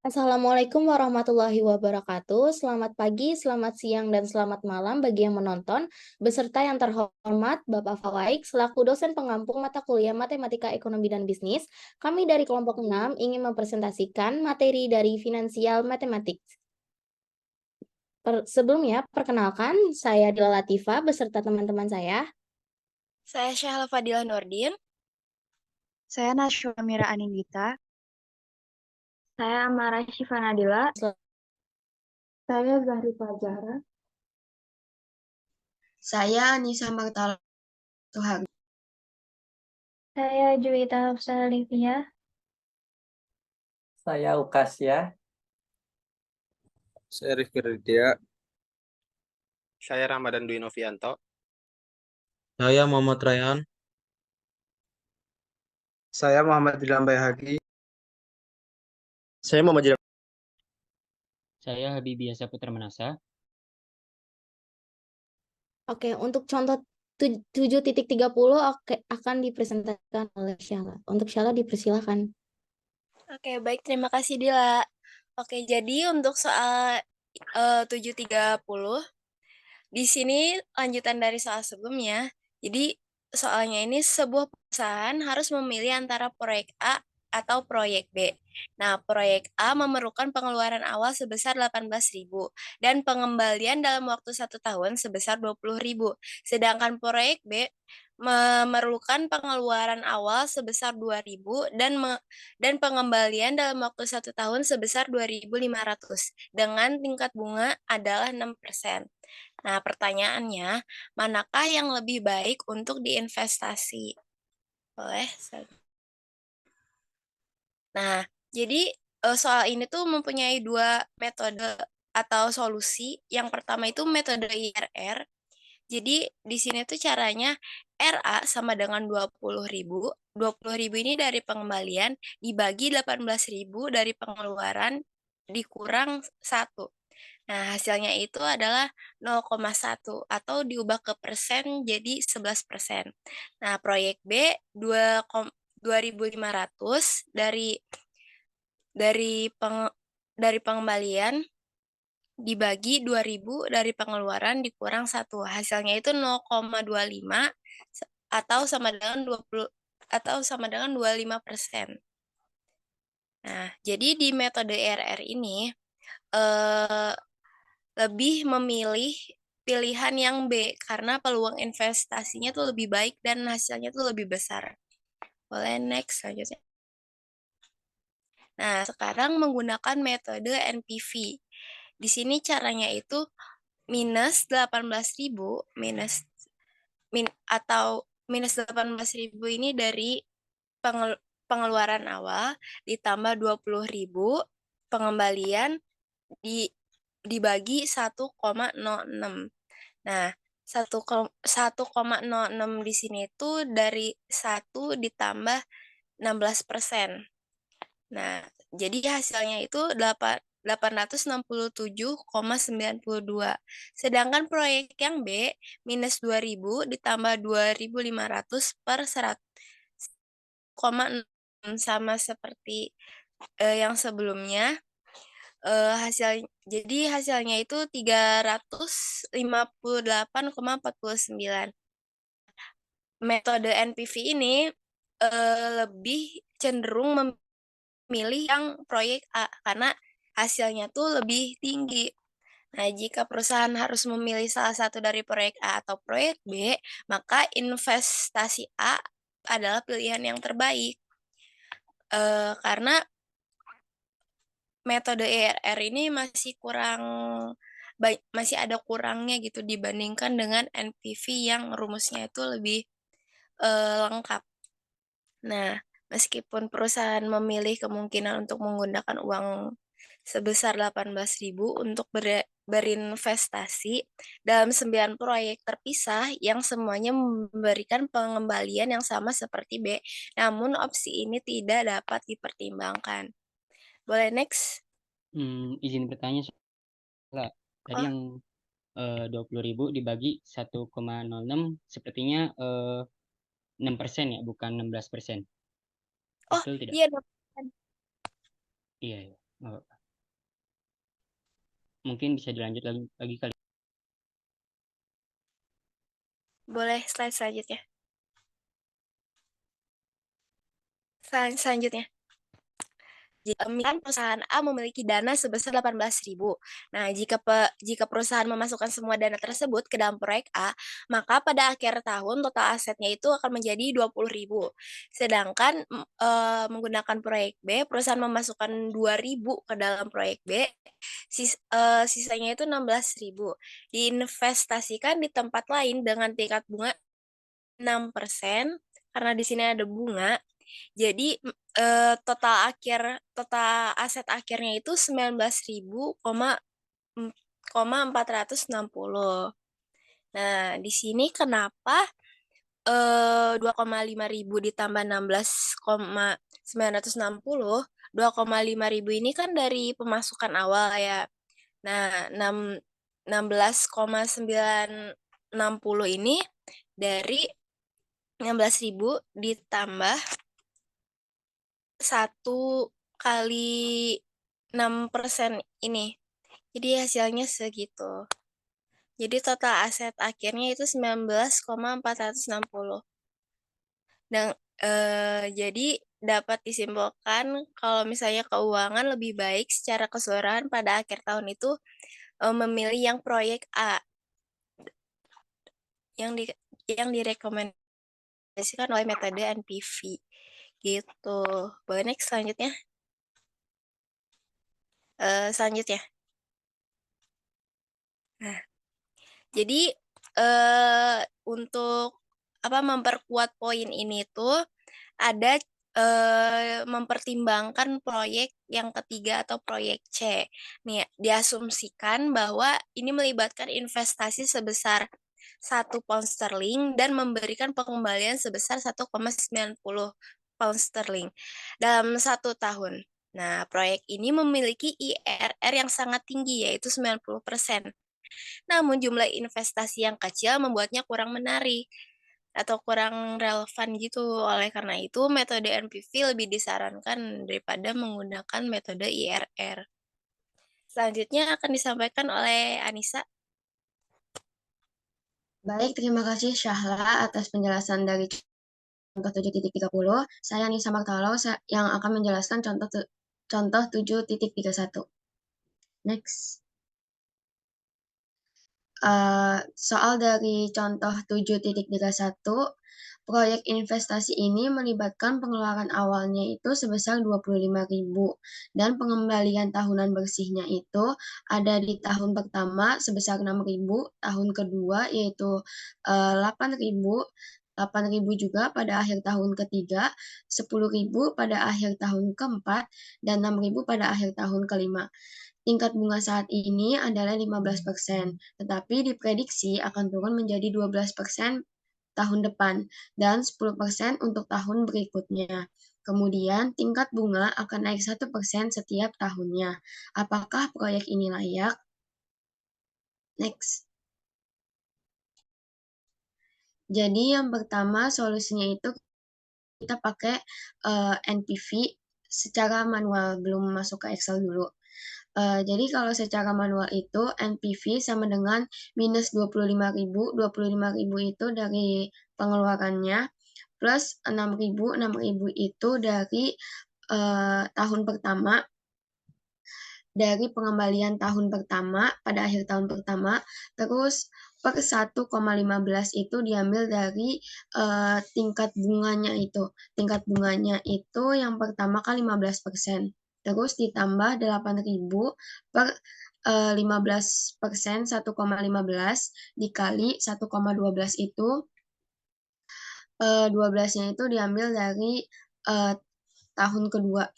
Assalamualaikum warahmatullahi wabarakatuh. Selamat pagi, selamat siang, dan selamat malam bagi yang menonton. Beserta yang terhormat Bapak Fawaik, selaku dosen pengampu mata kuliah Matematika Ekonomi dan Bisnis, kami dari kelompok 6 ingin mempresentasikan materi dari Financial Mathematics. Sebelumnya, perkenalkan, saya Dila Latifa beserta teman-teman saya. Saya Syahla Fadila Nordin. Saya Nashwa Mira Anindita. Saya Amara Syifa Nadila. Saya Zahri Fajara. Saya Anissa Martala Tuhari. Saya Juwita Hafsah Livia. Saya Ukas ya. Saya Rifki Ridya. Saya Ramadan Dwi Novianto. Saya Muhammad Rayhan. Saya Muhammad Ilham Bayhaqi. Saya Muhammad Jilam. Saya Habibie Saputra Manasa. Oke, untuk contoh 7.30 akan dipresentasikan oleh Syahla. Untuk Syahla dipersilakan. Oke, baik. Terima kasih, Dila. Oke, jadi untuk soal 7.30, di sini lanjutan dari soal sebelumnya. Jadi, soalnya ini sebuah perusahaan harus memilih antara proyek A atau proyek B. Nah, proyek A memerlukan pengeluaran awal sebesar 18.000 dan pengembalian dalam waktu 1 tahun sebesar 20.000. Sedangkan proyek B memerlukan pengeluaran awal sebesar 2.000 dan pengembalian dalam waktu 1 tahun sebesar 2.500 dengan tingkat bunga adalah 6%. Nah, pertanyaannya, manakah yang lebih baik untuk diinvestasi? Boleh? Nah, jadi soal ini tuh mempunyai dua metode atau solusi. Yang pertama itu metode IRR. Jadi di sini tuh caranya RA sama dengan 20.000. 20.000 ini dari pengembalian dibagi 18.000 dari pengeluaran dikurang 1. Nah, hasilnya itu adalah 0,1 atau diubah ke persen jadi 11%. Nah, proyek B 2.500 dari pengembalian dibagi 2.000 dari pengeluaran dikurang 1. Hasilnya itu 0,25 atau sama dengan 25%. Nah, jadi di metode IRR ini lebih memilih pilihan yang B karena peluang investasinya tuh lebih baik dan hasilnya tuh lebih besar. Boleh next selanjutnya. Nah, sekarang menggunakan metode NPV. Di sini caranya itu minus 18.000 atau minus 18.000 ini dari pengeluaran awal ditambah 20.000 pengembalian dibagi 1,06. Nah, 1,06 di sini itu dari 1 ditambah 16%. Nah, jadi hasilnya itu 867,92. Sedangkan proyek yang B, minus 2.000 ditambah 2.500 per 100,6 sama seperti yang sebelumnya. Hasilnya itu 358,49. Metode NPV ini lebih cenderung memilih yang proyek A karena hasilnya tuh lebih tinggi. Nah, jika perusahaan harus memilih salah satu dari proyek A atau proyek B, maka investasi A adalah pilihan yang terbaik. Karena metode IRR ini masih ada kurangnya gitu dibandingkan dengan NPV yang rumusnya itu lebih lengkap. Nah, meskipun perusahaan memilih kemungkinan untuk menggunakan uang sebesar 18.000 untuk berinvestasi dalam 9 proyek terpisah yang semuanya memberikan pengembalian yang sama seperti B, namun opsi ini tidak dapat dipertimbangkan. Boleh next? Izin bertanya, tadi yang 20.000 dibagi 1,06 sepertinya 6% ya, bukan 16%. Oh, Betul tidak? iya. Iya, ya. mungkin bisa dilanjut lagi kali. Boleh slide selanjutnya. Selanjutnya. Misalkan perusahaan A memiliki dana sebesar 18.000. Nah, jika perusahaan memasukkan semua dana tersebut ke dalam proyek A, maka pada akhir tahun total asetnya itu akan menjadi 20.000. Sedangkan menggunakan proyek B, perusahaan memasukkan 2.000 ke dalam proyek B, sisanya itu 16.000. Diinvestasikan di tempat lain dengan tingkat bunga 6%, karena di sini ada bunga. Jadi total aset akhirnya itu 19.460. Nah, di sini kenapa 2,5 ribu ditambah 16,960? 2,5 ribu ini kan dari pemasukan awal ya. Nah, 16,960 ini dari 16.000 ditambah 1 kali 6% ini. Jadi hasilnya segitu. Jadi total aset akhirnya itu 19,460. Dan jadi dapat disimpulkan kalau misalnya keuangan lebih baik secara keseluruhan pada akhir tahun itu memilih yang proyek A yang direkomendasikan oleh metode NPV gitu. Boleh next selanjutnya. Nah, jadi untuk memperkuat poin ini tuh ada mempertimbangkan proyek yang ketiga atau proyek C. Nih, diasumsikan bahwa ini melibatkan investasi sebesar 1 pound sterling dan memberikan pengembalian sebesar 1,90 pound sterling dalam 1 tahun. Nah, proyek ini memiliki IRR yang sangat tinggi, yaitu 90%. Namun jumlah investasi yang kecil membuatnya kurang menarik atau kurang relevan gitu. Oleh karena itu, metode NPV lebih disarankan daripada menggunakan metode IRR. Selanjutnya akan disampaikan oleh Anissa. Baik, terima kasih Syahla atas penjelasan dari contoh 7.30. Saya Anissa Martalo yang akan menjelaskan contoh 7.31. Next. Soal dari contoh 7.31, proyek investasi ini melibatkan pengeluaran awalnya itu sebesar 25.000 dan pengembalian tahunan bersihnya itu ada di tahun pertama sebesar 6.000, tahun kedua yaitu 8.000, 8.000 juga pada akhir tahun ketiga, 10.000 pada akhir tahun keempat, dan 6.000 pada akhir tahun kelima. Tingkat bunga saat ini adalah 15%, tetapi diprediksi akan turun menjadi 12% tahun depan dan 10% untuk tahun berikutnya. Kemudian tingkat bunga akan naik 1% setiap tahunnya. Apakah proyek ini layak? Next. Jadi yang pertama solusinya itu kita pakai NPV secara manual, belum masuk ke Excel dulu. Jadi kalau secara manual itu NPV sama dengan minus 25.000. 25.000 itu dari pengeluarannya plus 6.000. 6.000 itu dari tahun pertama, dari pengembalian tahun pertama pada akhir tahun pertama, terus per 1,15 itu diambil dari tingkat bunganya itu. Tingkat bunganya itu yang pertama kan 15%. Terus ditambah 8.000 per 15%, 1,15 dikali 1,12 itu 12-nya itu diambil dari tahun kedua,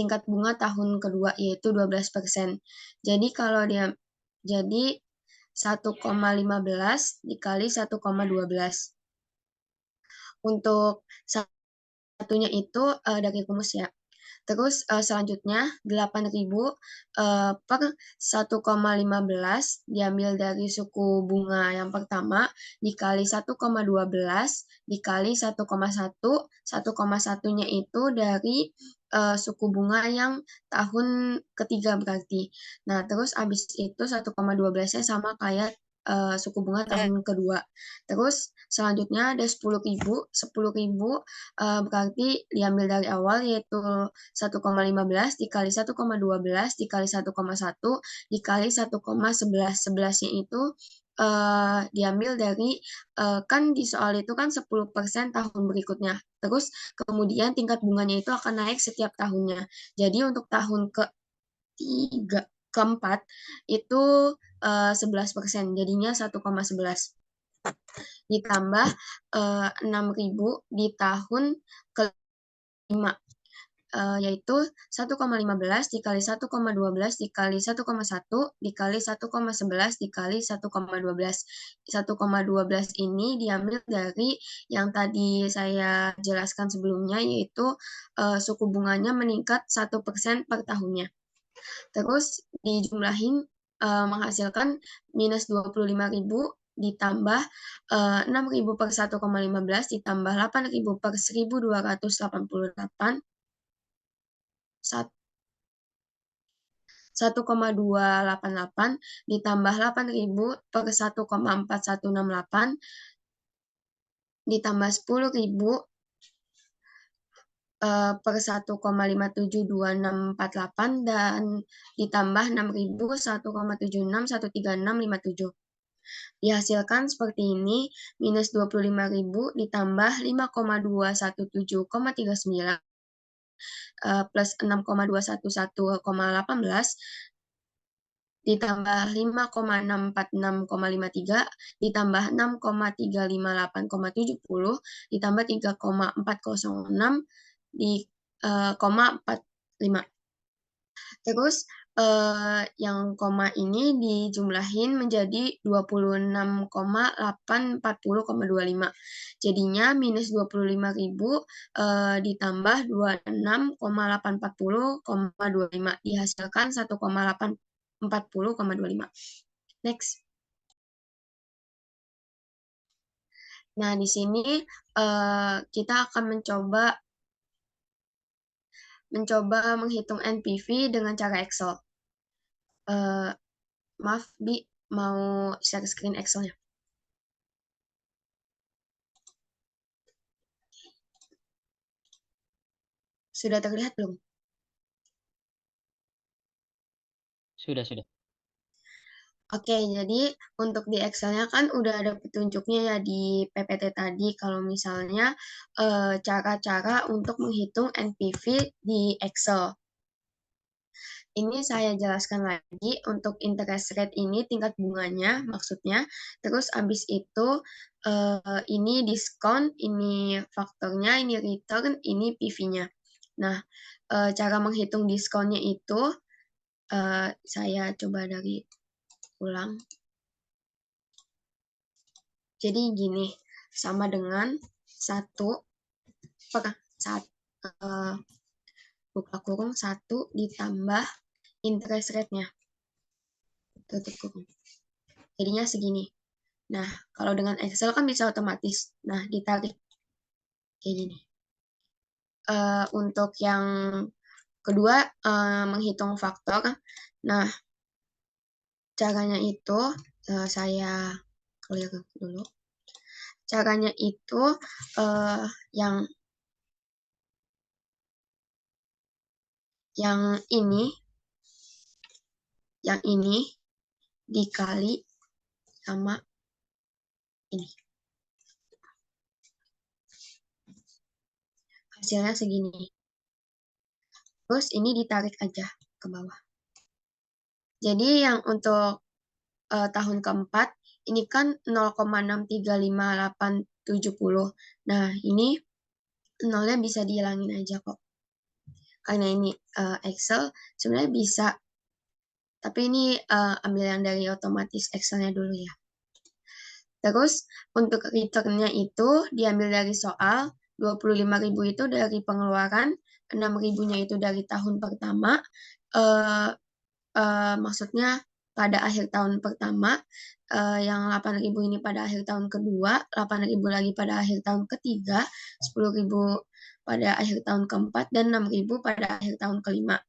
tingkat bunga tahun kedua yaitu 12%. Jadi kalau dia jadi 1,15 dikali 1,12. Untuk satunya itu dari rumus ya. Terus selanjutnya 8.000 per 1,15 diambil dari suku bunga yang pertama dikali 1,12 dikali 1,1. 1,1-nya itu dari suku bunga yang tahun ketiga berarti. Nah, terus habis itu 1,12-nya sama kayak suku bunga tahun kedua. Terus selanjutnya ada 10.000. 10.000 berarti diambil dari awal, yaitu 1,15 dikali 1,12 dikali 1,1 dikali 1,11. 11-nya itu diambil dari kan di soal itu kan 10% tahun berikutnya. Terus kemudian tingkat bunganya itu akan naik setiap tahunnya. Jadi untuk tahun keempat itu 11%, jadinya 1,11. Ditambah 6.000 di tahun kelima, yaitu 1,15 dikali 1,12 dikali 1,1 dikali 1,11 dikali 1,12. 1,12 ini diambil dari yang tadi saya jelaskan sebelumnya, yaitu suku bunganya meningkat 1% per tahunnya. Terus dijumlahin menghasilkan minus 25.000 ditambah 6.000 per 1,15 ditambah 8.000 per 1.288 1,288 ditambah 8.000 per 1,4168 ditambah 10.000 per 1,572648 dan ditambah 6.000 1,761367. Dihasilkan seperti ini, minus 25.000 ditambah 5,217,39 plus 6,211,18 ditambah 5,646,53 ditambah 6,358,70 ditambah 3,406 di 0,45. Terus yang koma ini dijumlahin menjadi 26,840,25. Jadinya minus 25.000 ditambah 26,840,25 dihasilkan 1,840,25. Next. Nah, di sini kita akan mencoba menghitung NPV dengan cara Excel. Maaf, Bi, mau share screen Excel-nya. Sudah terlihat belum? Sudah. Oke, jadi untuk di Excel-nya kan udah ada petunjuknya ya di PPT tadi, kalau misalnya cara-cara untuk menghitung NPV di Excel. Ini saya jelaskan lagi, untuk interest rate ini tingkat bunganya maksudnya, terus habis itu ini diskon, ini faktornya, ini return, ini PV-nya. Nah, cara menghitung diskonnya itu saya coba dari ulang. Jadi gini, sama dengan 1 ditambah interest rate-nya. Tutup kurung. Jadinya segini. Nah, kalau dengan Excel kan bisa otomatis. Nah, ditarik kayak gini. Untuk yang kedua, menghitung faktor. Nah, caranya itu saya clear dulu. Caranya itu yang ini dikali sama ini. Hasilnya segini. Terus ini ditarik aja ke bawah. Jadi yang untuk tahun keempat, ini kan 0,635870. Nah, ini nolnya bisa dihilangin aja kok. Karena ini Excel, sebenarnya bisa. Tapi ini ambil yang dari otomatis Excel-nya dulu ya. Terus untuk return-nya itu diambil dari soal, 25.000 itu dari pengeluaran, 6.000-nya itu dari tahun pertama, maksudnya pada akhir tahun pertama, yang 8.000 ini pada akhir tahun kedua, 8.000 lagi pada akhir tahun ketiga, 10.000 pada akhir tahun keempat dan 6.000 pada akhir tahun kelima.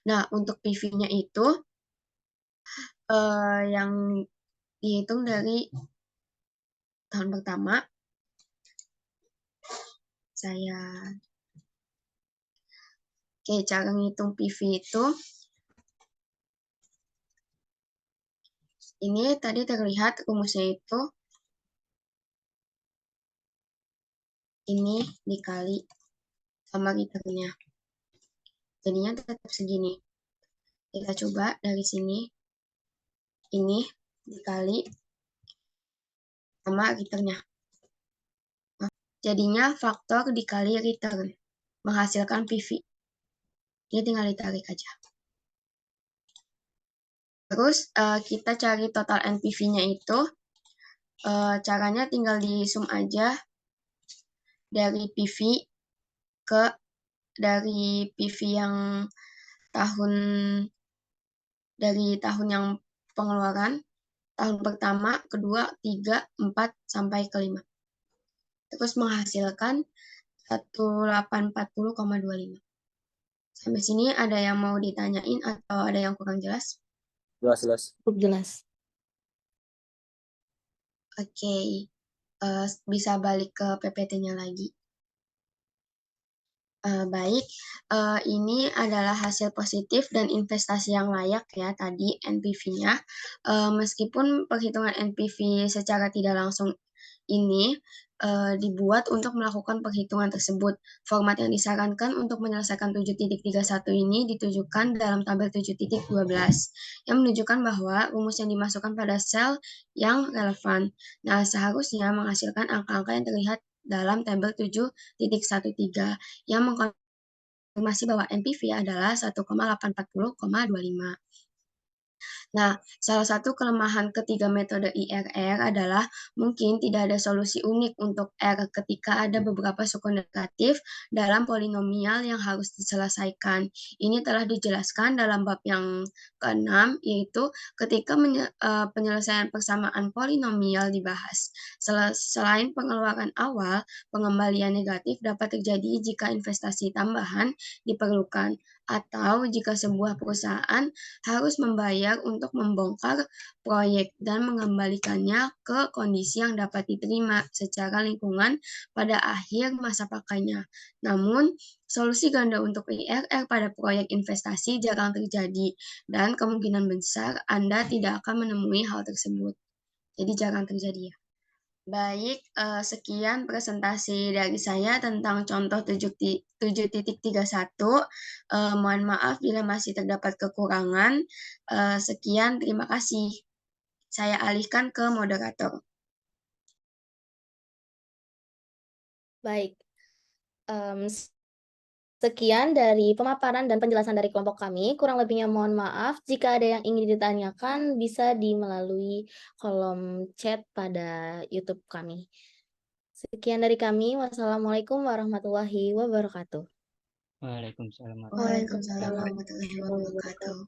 Nah, untuk PV-nya itu yang dihitung dari tahun pertama, cara ngitung PV itu, ini tadi terlihat rumusnya itu, ini dikali sama liternya. Jadinya tetap segini. Kita coba dari sini, ini dikali sama liternya. Nah, jadinya faktor dikali liter, menghasilkan PV. Ini tinggal ditarik aja. Terus kita cari total NPV-nya itu, caranya tinggal di sum aja dari PV dari PV yang dari tahun yang pengeluaran, tahun pertama, kedua, 3, 4, sampai kelima. Terus menghasilkan 1840,25. Sampai sini ada yang mau ditanyain atau ada yang kurang jelas? Jelas. Cukup jelas. Oke, bisa balik ke PPT-nya lagi. Baik, ini adalah hasil positif dan investasi yang layak ya tadi NPV-nya. Meskipun perhitungan NPV secara tidak langsung ini dibuat untuk melakukan perhitungan tersebut. Format yang disarankan untuk menyelesaikan 7.31 ini ditujukan dalam tabel 7.12 yang menunjukkan bahwa rumus yang dimasukkan pada sel yang relevan. Nah, seharusnya menghasilkan angka-angka yang terlihat dalam tabel 7.13 yang mengkonfirmasi bahwa NPV adalah 1,840,25. Nah, salah satu kelemahan ketiga metode IRR adalah mungkin tidak ada solusi unik untuk R ketika ada beberapa suku negatif dalam polinomial yang harus diselesaikan. Ini telah dijelaskan dalam bab yang ke-6, yaitu ketika penyelesaian persamaan polinomial dibahas. Selain pengeluaran awal, pengembalian negatif dapat terjadi jika investasi tambahan diperlukan, atau jika sebuah perusahaan harus membayar untuk membongkar proyek dan mengembalikannya ke kondisi yang dapat diterima secara lingkungan pada akhir masa pakainya. Namun, solusi ganda untuk IRR pada proyek investasi jarang terjadi, dan kemungkinan besar Anda tidak akan menemui hal tersebut. Jadi jarang terjadi ya. Baik, sekian presentasi dari saya tentang contoh 7.31. Mohon maaf bila masih terdapat kekurangan. Sekian, terima kasih. Saya alihkan ke moderator. Baik. Sekian dari pemaparan dan penjelasan dari kelompok kami. Kurang lebihnya mohon maaf. Jika ada yang ingin ditanyakan, bisa melalui kolom chat pada YouTube kami. Sekian dari kami. Wassalamualaikum warahmatullahi wabarakatuh. Waalaikumsalam Waalaikumsalam warahmatullahi wabarakatuh.